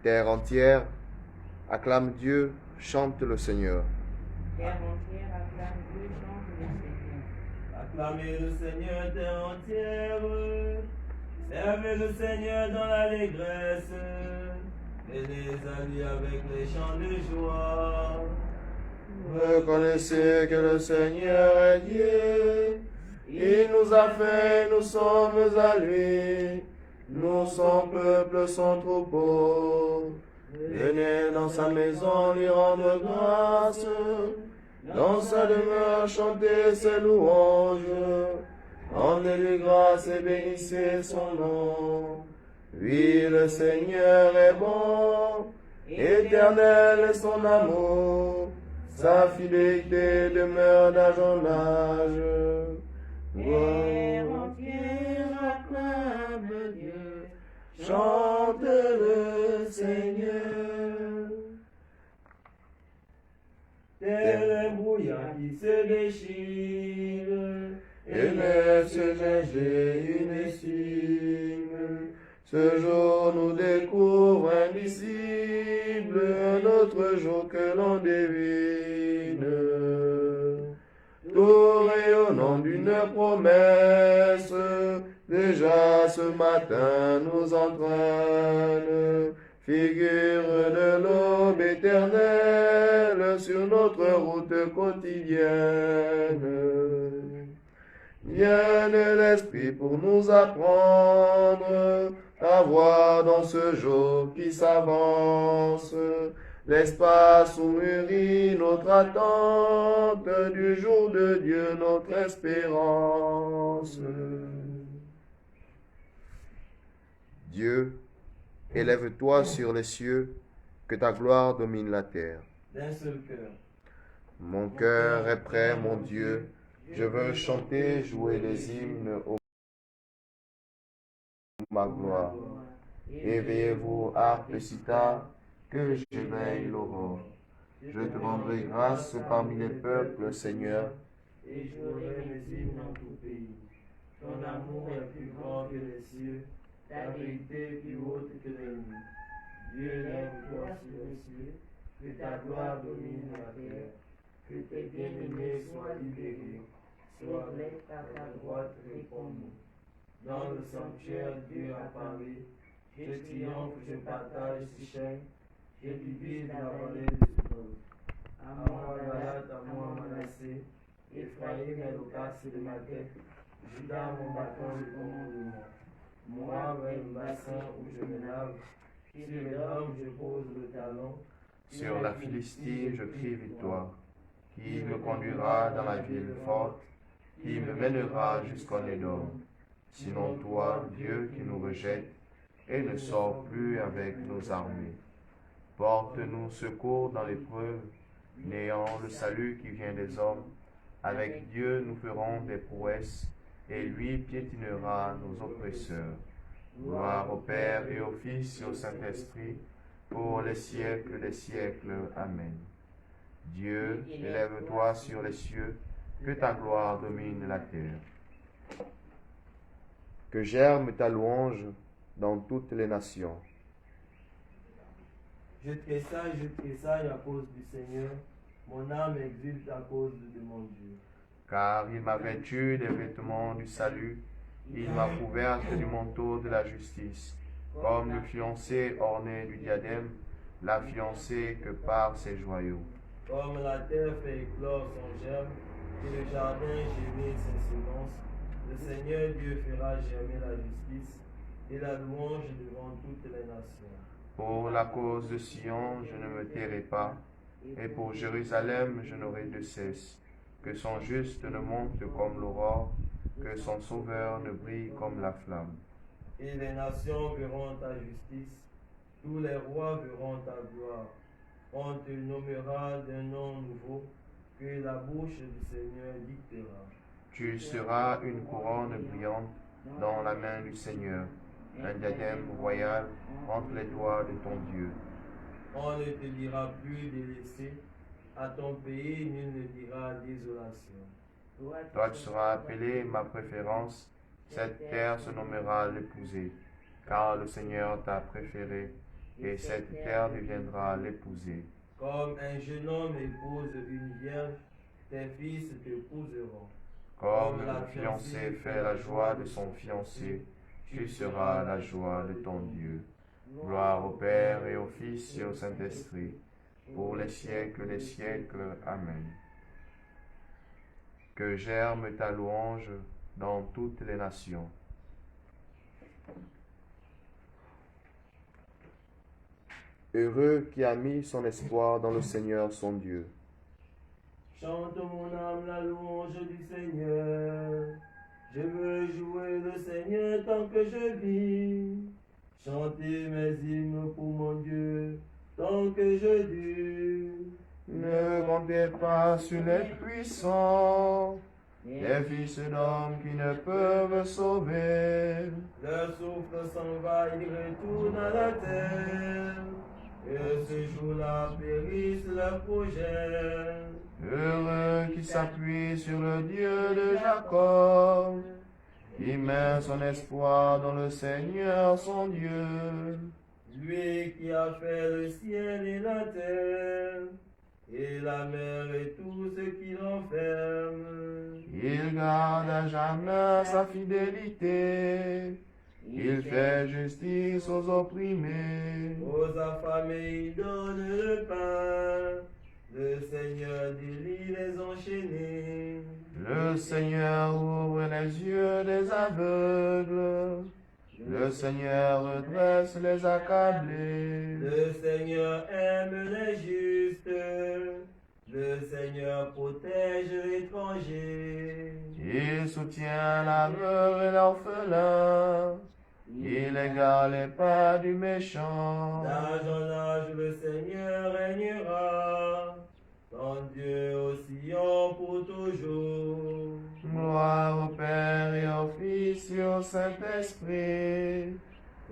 Terre entière, acclame Dieu, chante le Seigneur. Terre entière, acclame Dieu, chante le Seigneur. Acclamez le Seigneur, terre entière. Servez le Seigneur dans l'allégresse. Et les alliés avec les chants de joie. Reconnaissez que le Seigneur est Dieu. Il nous a fait, nous sommes à lui. Nous, son peuple, son troupeau. Venez dans sa maison lui rendre grâce. Dans sa demeure chanter ses louanges. Rendez-lui grâce et bénissez son nom. Oui, le Seigneur est bon. Éternel est son amour. Sa fidélité demeure d'âge en âge. Terre entière, acclame Dieu, Chante le Seigneur. Tel un brouillard qui se déchire. Et laisse nager une estime. Ce jour nous découvre indicible, un autre jour que l'on devine. Tout rayonnant d'une promesse, déjà ce matin nous entraîne. Figure de l'aube éternelle sur notre route quotidienne. Vient de l'Esprit pour nous apprendre à voir dans ce jour qui s'avance l'espace où mûrit notre attente du jour de Dieu, notre espérance. Dieu, élève-toi sur les cieux, que ta gloire domine la terre. D'un seul cœur. Mon cœur est prêt, mon Dieu, je veux chanter, jouer les hymnes au ma gloire. Éveillez-vous, harpe et sitar, que j'éveille l'aurore. Je te rendrai grâce parmi les peuples, Seigneur. Et jouerai mes hymnes en tout pays. Ton amour est plus grand que les cieux, ta vérité plus haute que les nuits. Dieu, lève-toi sur les cieux, que ta gloire domine la terre, que tes bien-aimés soient libérés. Sois à ta droite, réponds-nous. Dans le sanctuaire, Dieu a parlé. Je triomphe, je partage ses chaînes. Je divise la vallée de Sukkot. À moi, Galate, à moi, Manassé. Ephraïm est le casque de ma tête. Judas, mon bâton de commandement. Moi, un bassin où je me lave. Sur les hommes, je pose le talon. Sur la Philistie, je crie victoire. Qui me conduira dans la ville forte, qui me mènera jusqu'en Édom. Sinon toi, Dieu qui nous rejette et ne sort plus avec nos armées. Porte-nous secours dans l'épreuve, n'ayant le salut qui vient des hommes. Avec Dieu nous ferons des prouesses, et lui piétinera nos oppresseurs. Gloire au Père et au Fils et au Saint-Esprit, pour les siècles des siècles. Amen. Dieu, élève-toi sur les cieux, que ta gloire domine la terre. Que germe ta louange dans toutes les nations. Je tressaille à cause du Seigneur, mon âme exulte à cause de mon Dieu. Car il m'a vêtu des vêtements du salut, il m'a couverte du manteau de la justice, comme le fiancé orné du diadème, la fiancée que par ses joyaux. Comme la terre fait éclore son germe, et le jardin gémit ses semences, le Seigneur Dieu fera germer la justice et la louange devant toutes les nations. Pour la cause de Sion, je ne me tairai pas, et pour Jérusalem, je n'aurai de cesse. Que son juste ne monte comme l'aurore, que son sauveur ne brille comme la flamme. Et les nations verront ta justice, tous les rois verront ta gloire. On te nommera d'un nom nouveau, que la bouche du Seigneur dictera. Tu seras une couronne brillante dans la main du Seigneur, un diadème royal entre les doigts de ton Dieu. On ne te dira plus délaissé, à ton pays nul ne dira désolation. Toi tu seras appelé ma préférence, cette terre se nommera l'épousée. car le Seigneur t'a préféré, et cette terre deviendra l'épouser. Comme un jeune homme épouse une vierge, tes fils t'épouseront. Comme le fiancé fait la joie de son fiancé, tu seras la joie de ton Dieu. Gloire au Père et au Fils et au Saint-Esprit, pour les siècles des siècles. Amen. Que germe ta louange dans toutes les nations. Heureux qui a mis son espoir dans le Seigneur son Dieu. Chante mon âme la louange du Seigneur. Je veux jouer le Seigneur tant que je vis. Chanter mes hymnes pour mon Dieu tant que je dure. Ne comptez pas sur les puissants, les fils d'hommes qui ne peuvent sauver. Leur souffle s'en va, il retourne à la terre. Et ce jour-là périssent leurs projets. Heureux qui s'appuie sur le Dieu de Jacob, qui met son espoir dans le Seigneur son Dieu. Lui qui a fait le ciel et la terre, et la mer et tout ce qui l'enferme. Il garde à jamais sa fidélité, il fait justice aux opprimés. Aux affamés, il donne le pain. Le Seigneur délie les enchaînés. Le Seigneur ouvre les yeux des aveugles. Le Seigneur redresse les accablés. Le Seigneur aime les justes. Le Seigneur protège l'étranger. Il soutient la veuve et l'orphelin. Il égale les pas du méchant. D'âge en âge, le Seigneur régnera. Ton Dieu au Sion pour toujours. Gloire au Père et au Fils et au Saint-Esprit,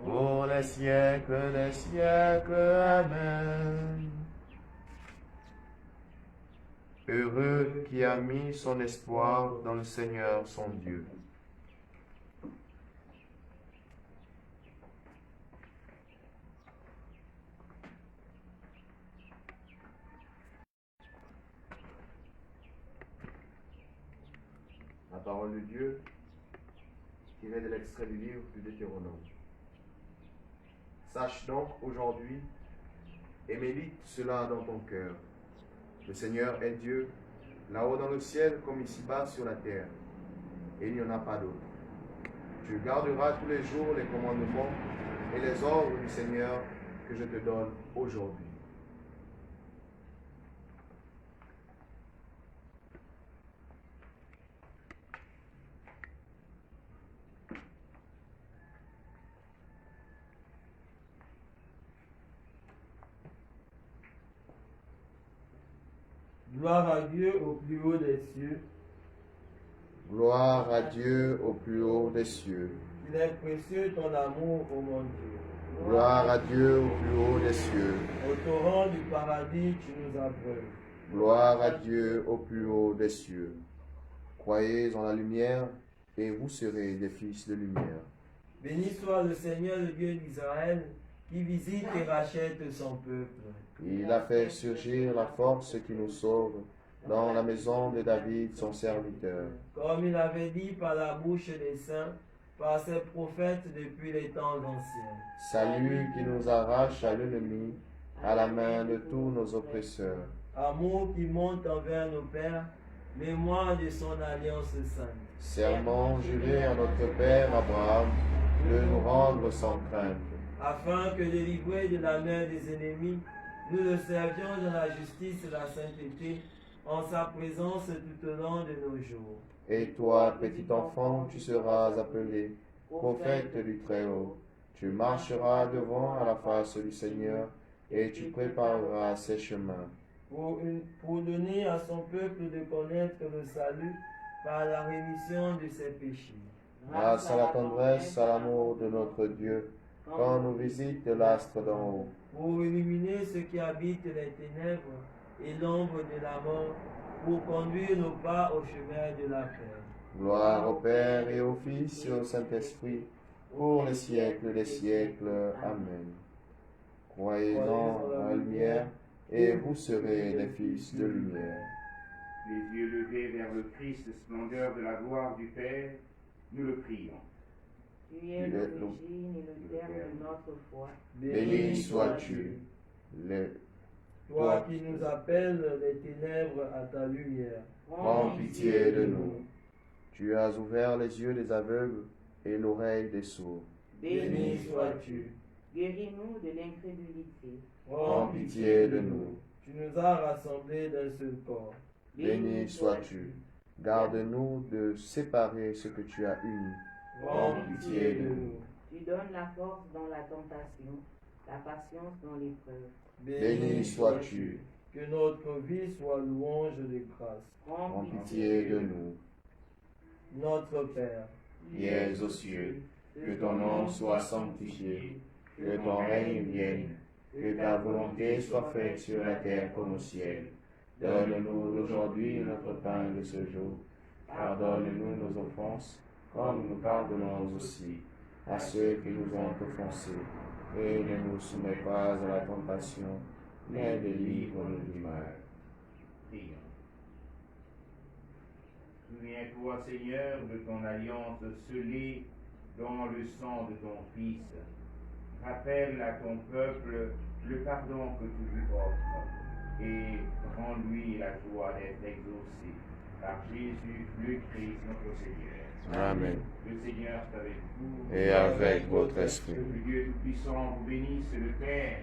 pour les siècles des siècles. Amen. Heureux qui a mis son espoir dans le Seigneur son Dieu. La parole de Dieu, tirée de l'extrait du livre du Deutéronome. Sache donc aujourd'hui et médite cela dans ton cœur. Le Seigneur est Dieu, là-haut dans le ciel comme ici-bas sur la terre, et il n'y en a pas d'autre. Tu garderas tous les jours les commandements et les ordres du Seigneur que je te donne aujourd'hui. Gloire à Dieu au plus haut des cieux. Gloire à Dieu au plus haut des cieux. Il est précieux ton amour, ô mon Dieu. Gloire à Dieu au plus haut des cieux. Au torrent du paradis, tu nous abreuves. Gloire à Dieu au plus haut des cieux. Croyez en la lumière, et vous serez des fils de lumière. Béni soit le Seigneur, le Dieu d'Israël, qui visite et rachète son peuple. Il a fait surgir la force qui nous sauve dans la maison de David, son serviteur. Comme il avait dit par la bouche des saints, par ses prophètes depuis les temps anciens. Salut qui nous arrache à l'ennemi, à la main de tous nos oppresseurs. Amour qui monte envers nos pères, mémoire de son alliance sainte. Serment juré à notre Père Abraham de nous rendre sans crainte. Afin que, délivrés de la main des ennemis, nous le servions dans la justice et la sainteté, en sa présence tout au long de nos jours. Et toi, petit enfant, tu seras appelé prophète du Très-Haut. Tu marcheras devant à la face du Seigneur, et tu prépareras ses chemins. Pour donner à son peuple de connaître le salut par la rémission de ses péchés. Grâce à la tendresse, à l'amour de notre Dieu, quand nous visite l'astre d'en haut. Pour illuminer ceux qui habitent les ténèbres et l'ombre de la mort, pour conduire nos pas au chemin de la paix. Gloire au Père et au Fils et au Saint-Esprit, pour les siècles des siècles. Amen. Croyez dans la lumière, et vous serez les fils de lumière. Les yeux levés vers le Christ, splendeur de la gloire du Père, nous le prions. Tu es l'origine et le terme de notre foi. Béni sois-tu. Toi qui nous appelles les ténèbres à ta lumière. Prends pitié de nous. Tu as ouvert les yeux des aveugles et l'oreille des sourds. Béni sois-tu. Guéris-nous de l'incrédulité. Prends Pitié de nous. Tu nous as rassemblés d'un seul corps. Béni sois-tu. Garde-nous de séparer ce que tu as uni. Prends pitié de nous. Tu donnes la force dans la tentation, la patience dans l'épreuve. Béni sois-tu. Que notre vie soit louange de grâce. Prends pitié de nous. Notre Père, Qui es aux cieux, que ton nom soit sanctifié, que ton règne vienne, que ta volonté soit faite sur la terre comme au ciel. Donne-nous aujourd'hui notre pain de ce jour. Pardonne-nous nos offenses, comme nous pardonnons aussi à ceux qui nous ont offensés. Et ne nous soumets pas à la tentation, mais délivre-nous du mal. Prions. Souviens-toi, Seigneur, de ton alliance scellée dans le sang de ton Fils. Rappelle à ton peuple le pardon que tu lui offres et rends-lui la joie d'être exaucé par Jésus, le Christ, notre Seigneur. Amen. Le Seigneur est avec vous. Et avec votre esprit. Que Dieu Tout-Puissant vous bénisse, le Père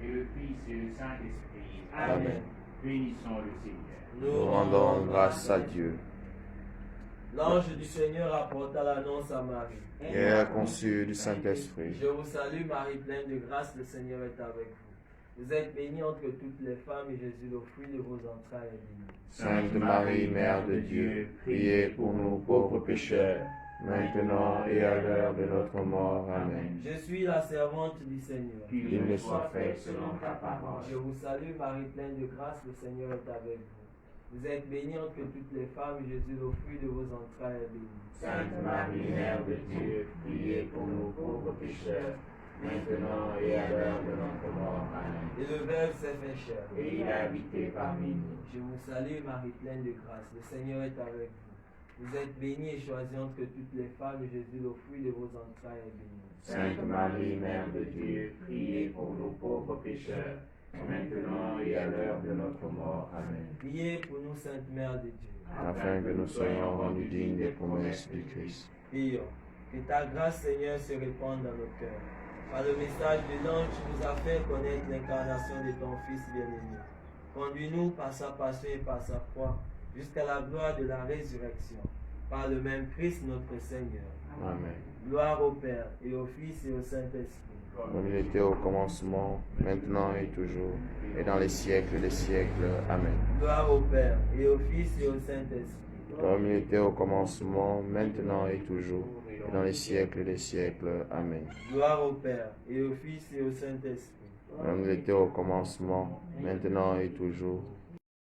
et le Fils et le Saint-Esprit. Amen. Bénissons le Seigneur. Nous rendons grâce à Dieu. L'ange du Seigneur apporta l'annonce à Marie. Et a conçu du Saint-Esprit. Je vous salue Marie, pleine de grâce, le Seigneur est avec vous. Vous êtes bénie entre toutes les femmes et Jésus, le fruit de vos entrailles, est béni. Sainte Marie, Mère de Dieu, priez pour nous pauvres pécheurs, maintenant et à l'heure de notre mort. Amen. Je suis la servante du Seigneur. Qu'il me soit fait selon ta parole. Je vous salue Marie, pleine de grâce, le Seigneur est avec vous. Vous êtes bénie entre toutes les femmes et Jésus, le fruit de vos entrailles, est béni. Sainte Marie, Mère de Dieu, priez pour nous pauvres pécheurs, maintenant et à l'heure de notre mort. Amen. Et le Verbe s'est fait chair. Et il a habité parmi nous. Je vous salue Marie, pleine de grâce, le Seigneur est avec vous. Vous êtes bénie et choisie entre toutes les femmes et Jésus, le fruit de vos entrailles, est béni. Sainte Marie, Mère de Dieu, priez pour nous pauvres pécheurs, maintenant et à l'heure de notre mort. Amen. Priez pour nous, Sainte Mère de Dieu. Afin que nous soyons rendus dignes des promesses du Christ. Prions. Que ta grâce, Seigneur, se répande dans nos cœurs. Par le message de l'ange, tu nous as fait connaître l'incarnation de ton Fils bien-aimé. Conduis-nous par sa passion et par sa croix jusqu'à la gloire de la résurrection. Par le même Christ notre Seigneur. Amen. Gloire au Père, et au Fils, et au Saint-Esprit. Comme il était au commencement, maintenant et toujours, et dans les siècles des siècles. Amen. Gloire au Père, et au Fils, et au Saint-Esprit. Comme il était au commencement, maintenant et toujours, et dans les siècles des siècles. Amen. Gloire au Père, et au Fils, et au Saint-Esprit. Comme il était au commencement, maintenant et toujours,